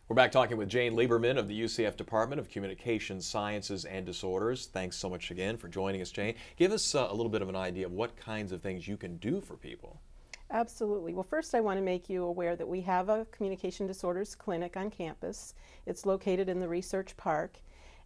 We're back talking with Jane Lieberman of the UCF Department of Communication Sciences and Disorders. Thanks so much again for joining us, Jane. Give us a little bit of an idea of what kinds of things you can do for people. Absolutely. Well, first I want to make you aware that we have a communication disorders clinic on campus. It's located in the Research Park,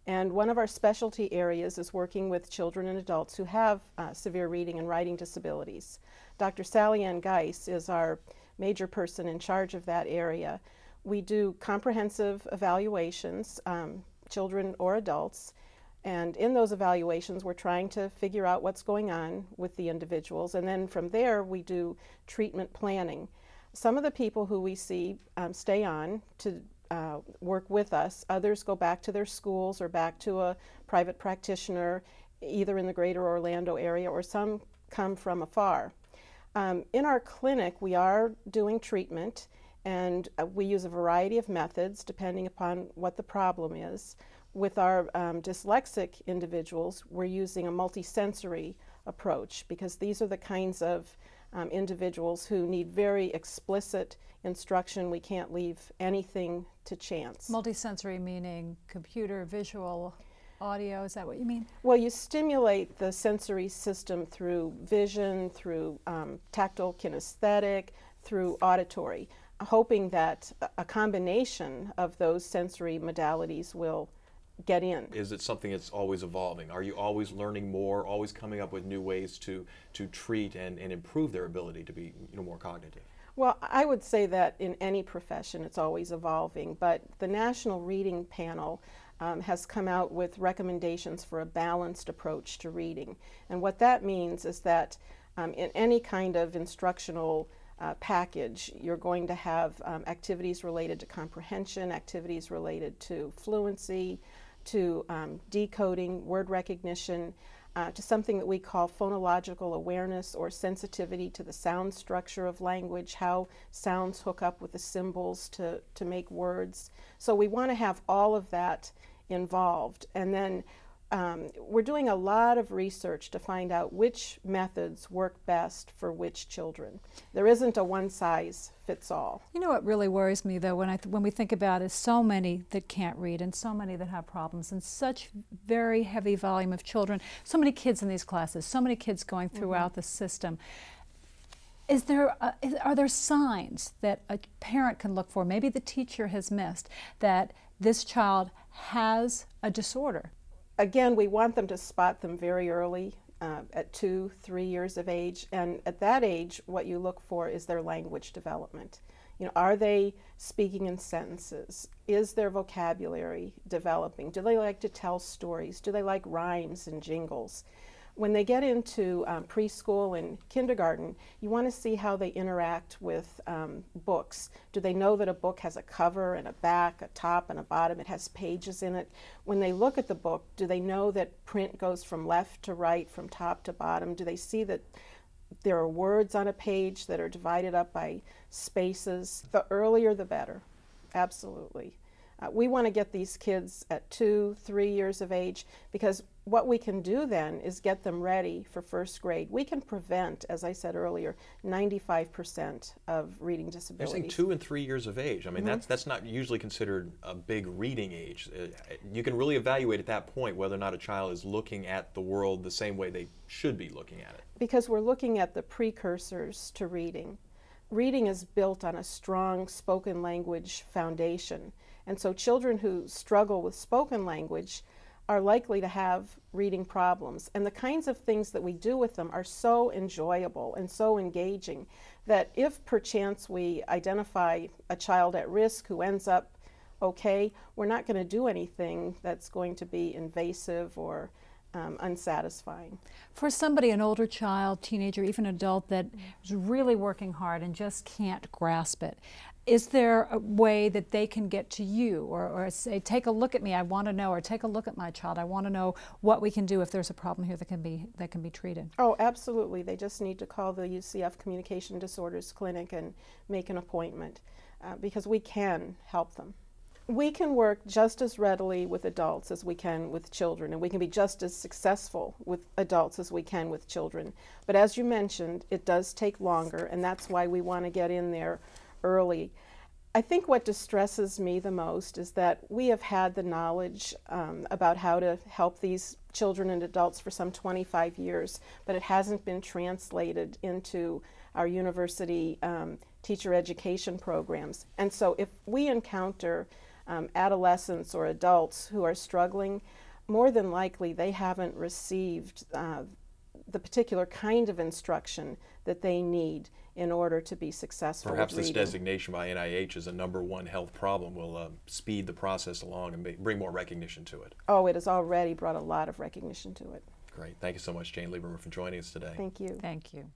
and one of our specialty areas is working with children and adults who have severe reading and writing disabilities. Dr. Sally Ann Geis is our major person in charge of that area. We do comprehensive evaluations, children or adults, and in those evaluations we're trying to figure out what's going on with the individuals, and then from there we do treatment planning. Some of the people who we see stay on to work with us. Others go back to their schools or back to a private practitioner either in the greater Orlando area, or some come from afar. In our clinic we are doing treatment, and we use a variety of methods depending upon what the problem is. With our dyslexic individuals, we're using a multisensory approach, because these are the kinds of individuals who need very explicit instruction. We can't leave anything to chance. Multisensory meaning computer, visual, audio, is that what you mean? Well, you stimulate the sensory system through vision, through tactile kinesthetic, through auditory, hoping that a combination of those sensory modalities will get in. Is it something that's always evolving? Are you always learning more, always coming up with new ways to treat and improve their ability to be more cognitive? Well, I would say that in any profession it's always evolving, but the National Reading Panel has come out with recommendations for a balanced approach to reading. And what that means is that in any kind of instructional package, you're going to have activities related to comprehension, activities related to fluency, to decoding, word recognition, to something that we call phonological awareness, or sensitivity to the sound structure of language, how sounds hook up with the symbols to make words. So we want to have all of that involved. And then we're doing a lot of research to find out which methods work best for which children. There isn't a one-size-fits-all. You know what really worries me, though, when we think about is so many that can't read and so many that have problems, and such very heavy volume of children, so many kids in these classes, so many kids going throughout the system. Are there signs that a parent can look for, maybe the teacher has missed, that this child has a disorder? Again, we want them to spot them very early, at 2, 3 years of age, and at that age what you look for is their language development. Are they speaking in sentences? Is their vocabulary developing? Do they like to tell stories? Do they like rhymes and jingles? When they get into preschool and kindergarten, you want to see how they interact with books. Do they know that a book has a cover and a back, a top and a bottom? It has pages in it. When they look at the book, do they know that print goes from left to right, from top to bottom? Do they see that there are words on a page that are divided up by spaces? The earlier the better, absolutely. We want to get these kids at 2, 3 years of age, because what we can do then is get them ready for first grade. We can prevent, as I said earlier, 95% of reading disabilities. You're saying 2 and 3 years of age. I mean, that's not usually considered a big reading age. You can really evaluate at that point whether or not a child is looking at the world the same way they should be looking at it. Because we're looking at the precursors to reading. Reading is built on a strong spoken language foundation. And so children who struggle with spoken language are likely to have reading problems. And the kinds of things that we do with them are so enjoyable and so engaging that if perchance we identify a child at risk who ends up okay, we're not going to do anything that's going to be invasive or unsatisfying. For somebody, an older child, teenager, even adult, that is really working hard and just can't grasp it, is there a way that they can get to you or say, take a look at me, I want to know, or take a look at my child, I want to know what we can do if there's a problem here that can be treated? Oh, absolutely. They just need to call the UCF Communication Disorders Clinic and make an appointment, because we can help them. We can work just as readily with adults as we can with children, and we can be just as successful with adults as we can with children. But as you mentioned, it does take longer, and that's why we want to get in there early. I think what distresses me the most is that we have had the knowledge about how to help these children and adults for some 25 years, but it hasn't been translated into our university teacher education programs. And so if we encounter adolescents or adults who are struggling, more than likely they haven't received the particular kind of instruction that they need in order to be successful. Perhaps with this reading. designation by NIH as a #1 health problem will speed the process along and bring more recognition to it. Oh, it has already brought a lot of recognition to it. Great. Thank you so much, Jane Lieberman, for joining us today. Thank you. Thank you.